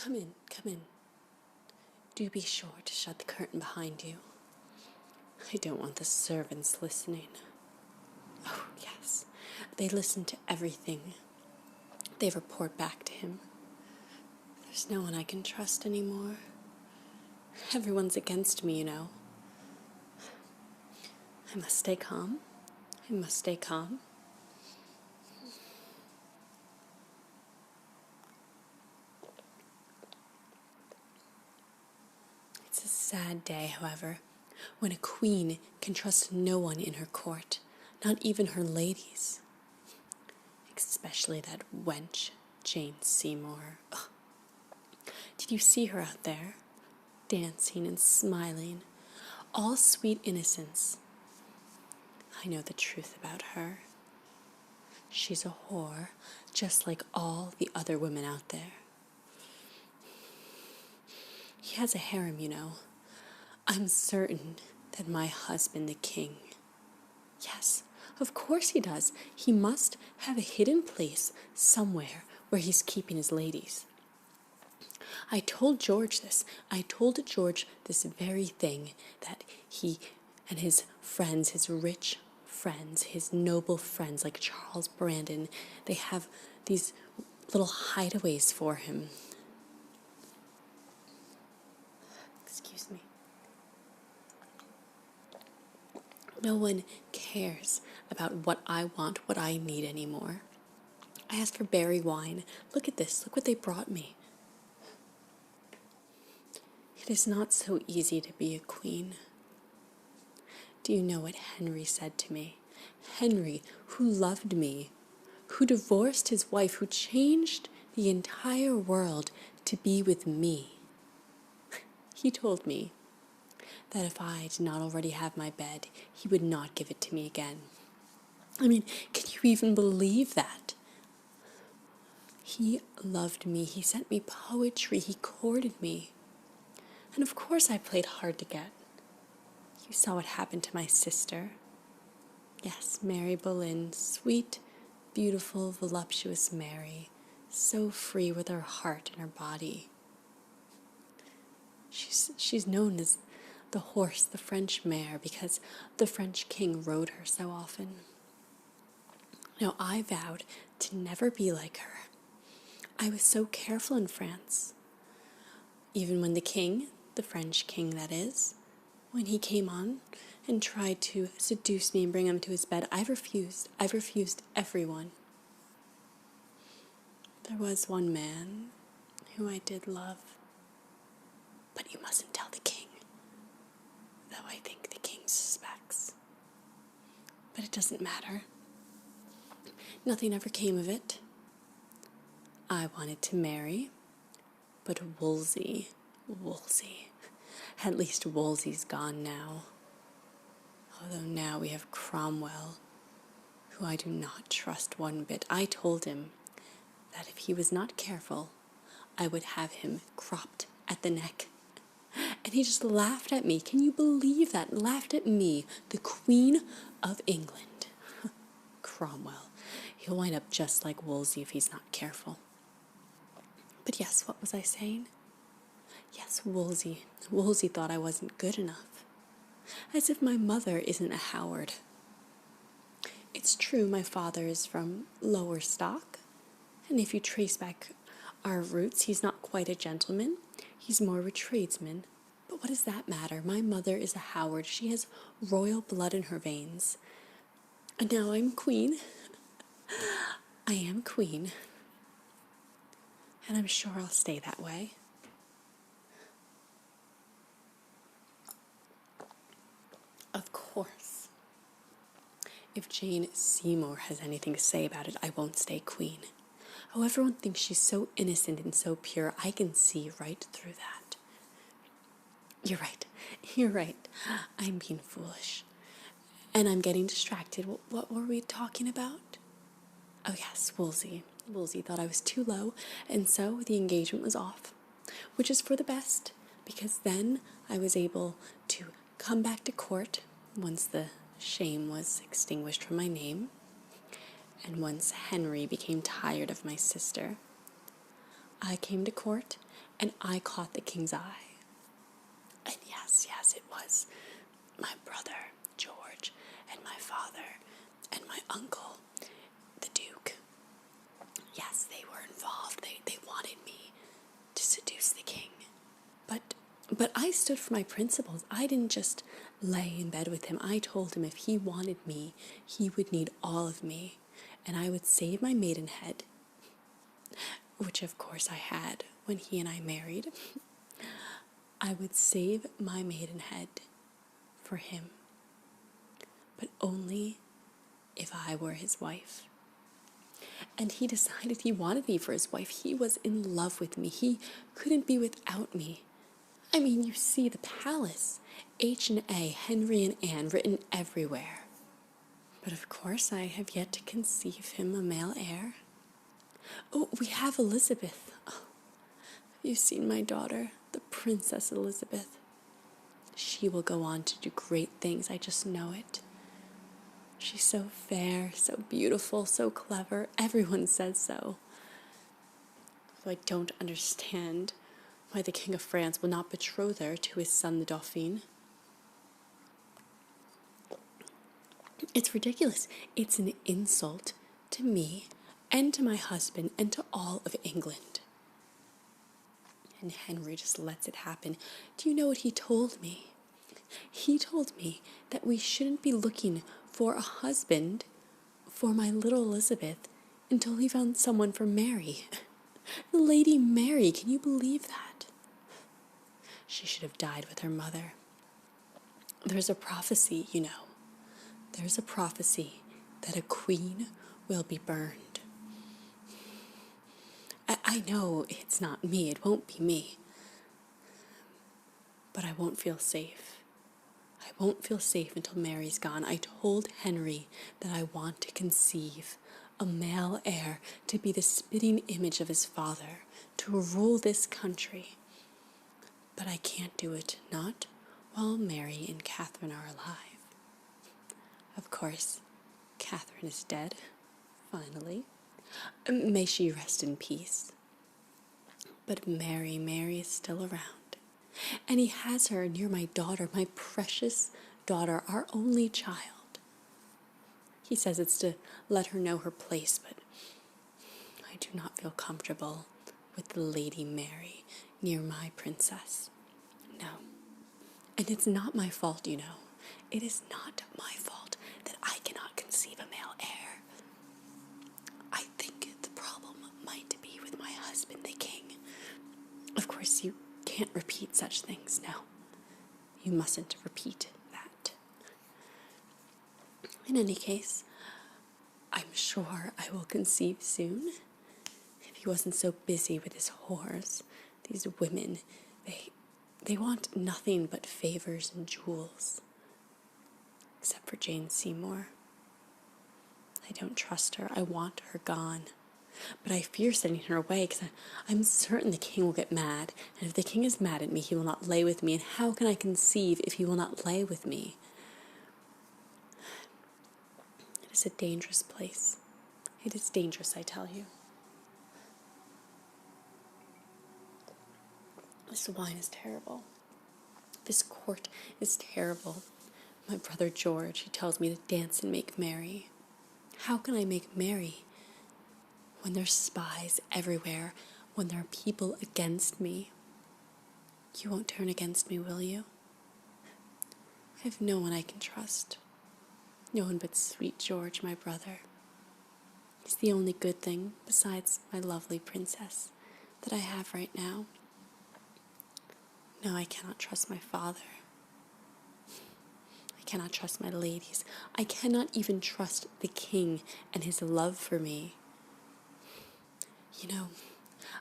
Come in, come in. Do be sure to shut the curtain behind you. I don't want the servants listening. Oh, yes, they listen to everything. They report back to him. There's no one I can trust anymore. Everyone's against me, you know. I must stay calm. I must stay calm. It's a sad day, however, when a queen can trust no one in her court, not even her ladies. Especially that wench, Jane Seymour. Ugh. Did you see her out there, dancing and smiling, all sweet innocence? I know the truth about her. She's a whore, just like all the other women out there. He has a harem, you know. I'm certain that my husband, the king... Yes, of course he does. He must have a hidden place somewhere where he's keeping his ladies. I told George this. I told George this very thing, that he and his friends, his rich friends, his noble friends like Charles Brandon, they have these little hideaways for him. Excuse me. No one cares about what I want, what I need anymore. I asked for berry wine. Look at this. Look what they brought me. It is not so easy to be a queen. Do you know what Henry said to me? Henry, who loved me, who divorced his wife, who changed the entire world to be with me. He told me that if I did not already have my bed, he would not give it to me again. I mean, can you even believe that? He loved me. He sent me poetry. He courted me. And of course I played hard to get. You saw what happened to my sister. Yes, Mary Boleyn, sweet, beautiful, voluptuous Mary, so free with her heart and her body. She's known as the horse, the French mare, because the French king rode her so often. Now, I vowed to never be like her. I was so careful in France. Even when the king, the French king that is, when he came on and tried to seduce me and bring him to his bed, I refused. I refused everyone. There was one man who I did love, but you mustn't tell the king, though I think the king suspects. But it doesn't matter. Nothing ever came of it. I wanted to marry, but Wolsey, at least Wolsey's gone now. Although now we have Cromwell, who I do not trust one bit. I told him that if he was not careful, I would have him cropped at the neck. And he just laughed at me. Can you believe that? Laughed at me, the Queen of England. Cromwell. He'll wind up just like Wolsey if he's not careful. But yes, what was I saying? Yes, Wolsey. Wolsey thought I wasn't good enough. As if my mother isn't a Howard. It's true my father is from lower stock, and if you trace back our roots, he's not quite a gentleman. He's more of a tradesman. But what does that matter? My mother is a Howard. She has royal blood in her veins. And now I'm queen. I am queen. And I'm sure I'll stay that way. Of course. If Jane Seymour has anything to say about it, I won't stay queen. Oh, everyone thinks she's so innocent and so pure. I can see right through that. You're right. You're right. I'm being foolish. And I'm getting distracted. What were we talking about? Oh, yes, Wolsey. Wolsey thought I was too low, and so the engagement was off, which is for the best, because then I was able to come back to court once the shame was extinguished from my name, and once Henry became tired of my sister. I came to court, and I caught the king's eye. And yes, it was my brother, George, and my father, and my uncle, the Duke. Yes, they were involved. They wanted me to seduce the king. But I stood for my principles. I didn't just lay in bed with him. I told him if he wanted me, he would need all of me, and I would save my maidenhead, which of course I had when he and I married. I would save my maidenhead for him, but only if I were his wife. And he decided he wanted me for his wife. He was in love with me. He couldn't be without me. I mean, you see the palace, H&A, Henry and Anne, written everywhere. But of course, I have yet to conceive him a male heir. Oh, we have Elizabeth. Oh, have you seen my daughter, the Princess Elizabeth? She will go on to do great things, I just know it. She's so fair, so beautiful, so clever. Everyone says so. Though I don't understand why the King of France will not betroth her to his son, the Dauphin. It's ridiculous. It's an insult to me and to my husband and to all of England. And Henry just lets it happen. Do you know what he told me? He told me that we shouldn't be looking for a husband for my little Elizabeth until he found someone for Mary. The Lady Mary, can you believe that? She should have died with her mother. There's a prophecy, you know. There's a prophecy that a queen will be burned. I know it's not me, it won't be me. But I won't feel safe. I won't feel safe until Mary's gone. I told Henry that I want to conceive a male heir to be the spitting image of his father, to rule this country. But I can't do it, not while Mary and Catherine are alive. Of course, Catherine is dead, finally. May she rest in peace. But Mary is still around. And he has her near my daughter, my precious daughter, our only child. He says it's to let her know her place, but I do not feel comfortable with the Lady Mary near my princess. No. And it's not my fault, you know. It is not my fault that I cannot conceive a male heir. I think the problem might be with my husband, the king. Of course, you can't repeat such things, no. You mustn't repeat that. In any case, I'm sure I will conceive soon. If he wasn't so busy with his whores, these women, they want nothing but favors and jewels. Except for Jane Seymour. I don't trust her. I want her gone. But I fear sending her away because I'm certain the king will get mad. And if the king is mad at me, he will not lay with me. And how can I conceive if he will not lay with me? It is a dangerous place. It is dangerous, I tell you. This wine is terrible. This court is terrible. My brother George, he tells me to dance and make merry. How can I make merry when there's spies everywhere, when there are people against me? You won't turn against me, will you? I have no one I can trust. No one but sweet George, my brother. He's the only good thing, besides my lovely princess, that I have right now. No, I cannot trust my father. I cannot trust my ladies. I cannot even trust the king and his love for me. You know,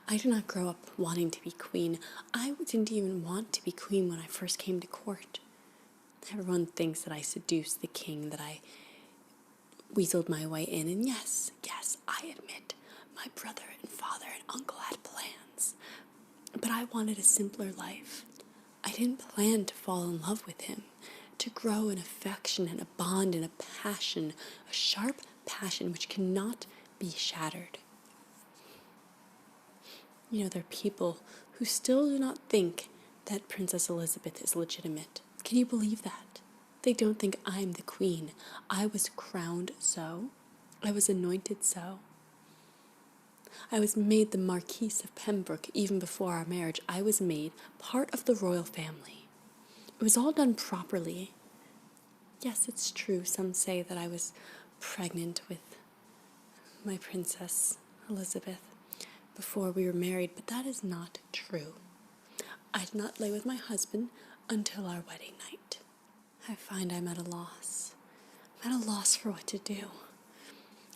I did not grow up wanting to be queen. I didn't even want to be queen when I first came to court. Everyone thinks that I seduced the king, that I weaseled my way in. And yes, I admit, my brother and father and uncle had plans. But I wanted a simpler life. I didn't plan to fall in love with him, to grow an affection and a bond and a passion, a sharp passion which cannot be shattered. You know, there are people who still do not think that Princess Elizabeth is legitimate. Can you believe that? They don't think I'm the queen. I was crowned so. I was anointed so. I was made the Marquise of Pembroke even before our marriage. I was made part of the royal family. It was all done properly. Yes, it's true. Some say that I was pregnant with my Princess Elizabeth before we were married, but that is not true. I did not lay with my husband until our wedding night. I find I'm at a loss. I'm at a loss for what to do.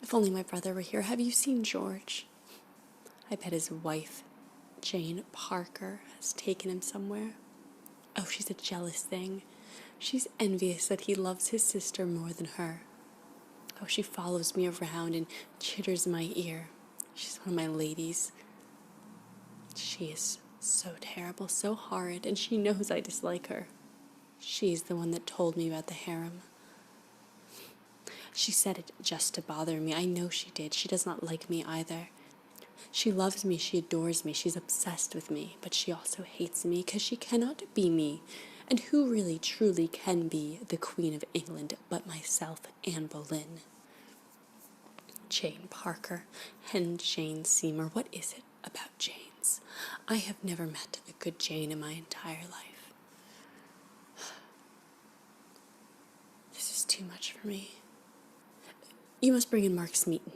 If only my brother were here. Have you seen George? I bet his wife, Jane Parker, has taken him somewhere. Oh, she's a jealous thing. She's envious that he loves his sister more than her. Oh, she follows me around and chitters in my ear. She's one of my ladies. She is so terrible, so horrid, and she knows I dislike her. She's the one that told me about the harem. She said it just to bother me. I know she did. She does not like me either. She loves me, she adores me, she's obsessed with me, but she also hates me because she cannot be me. And who really, truly can be the Queen of England but myself and Boleyn? Jane Parker and Jane Seymour, what is it about Janes? I have never met a good Jane in my entire life. This is too much for me. You must bring in Mark Smeaton.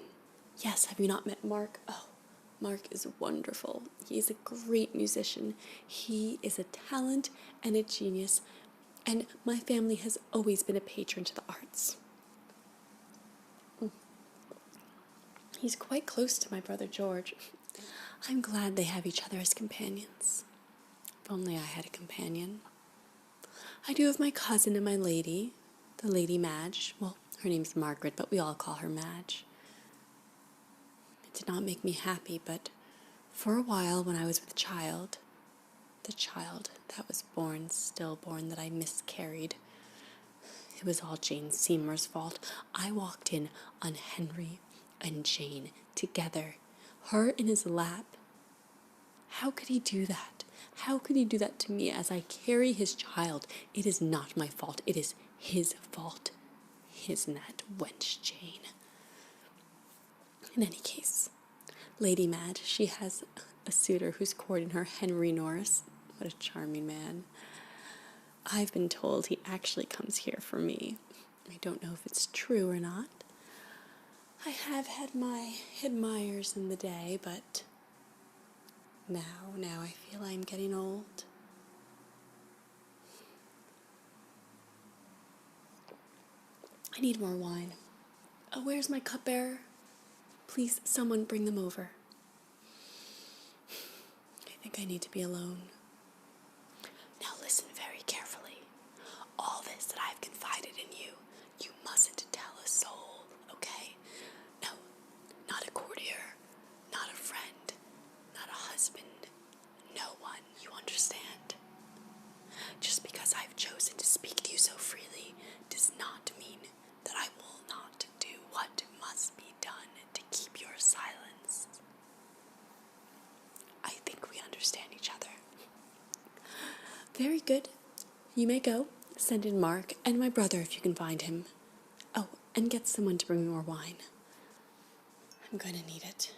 Yes, have you not met Mark? Oh, Mark is wonderful. He is a great musician. He is a talent and a genius, and my family has always been a patron to the arts. He's quite close to my brother George. I'm glad they have each other as companions. If only I had a companion. I do have my cousin and my lady, the Lady Madge. Well, her name's Margaret, but we all call her Madge. It did not make me happy, but for a while when I was with the child that was stillborn, that I miscarried, it was all Jane Seymour's fault. I walked in on Henry and Jane together, her in his lap. How could he do that? How could he do that to me as I carry his child? It is not my fault. It is his fault. Isn't that wench Jane? In any case, Lady Madge, she has a suitor who's courting her, Henry Norris. What a charming man. I've been told he actually comes here for me. I don't know if it's true or not. I have had my admirers in the day, but now I feel I'm getting old. I need more wine. Oh, where's my cupbearer? Please, someone bring them over. I think I need to be alone. Now listen very carefully. All this that I've confided in you, you mustn't tell a soul, okay? No, not a courtier, not a friend, not a husband, no one, you understand? Just because I've chosen to speak to you so freely does not mean that I will not do what must be done to keep your silence. I think we understand each other. Very good. You may go. Send in Mark and my brother if you can find him. Oh, and get someone to bring me more wine. I'm going to need it.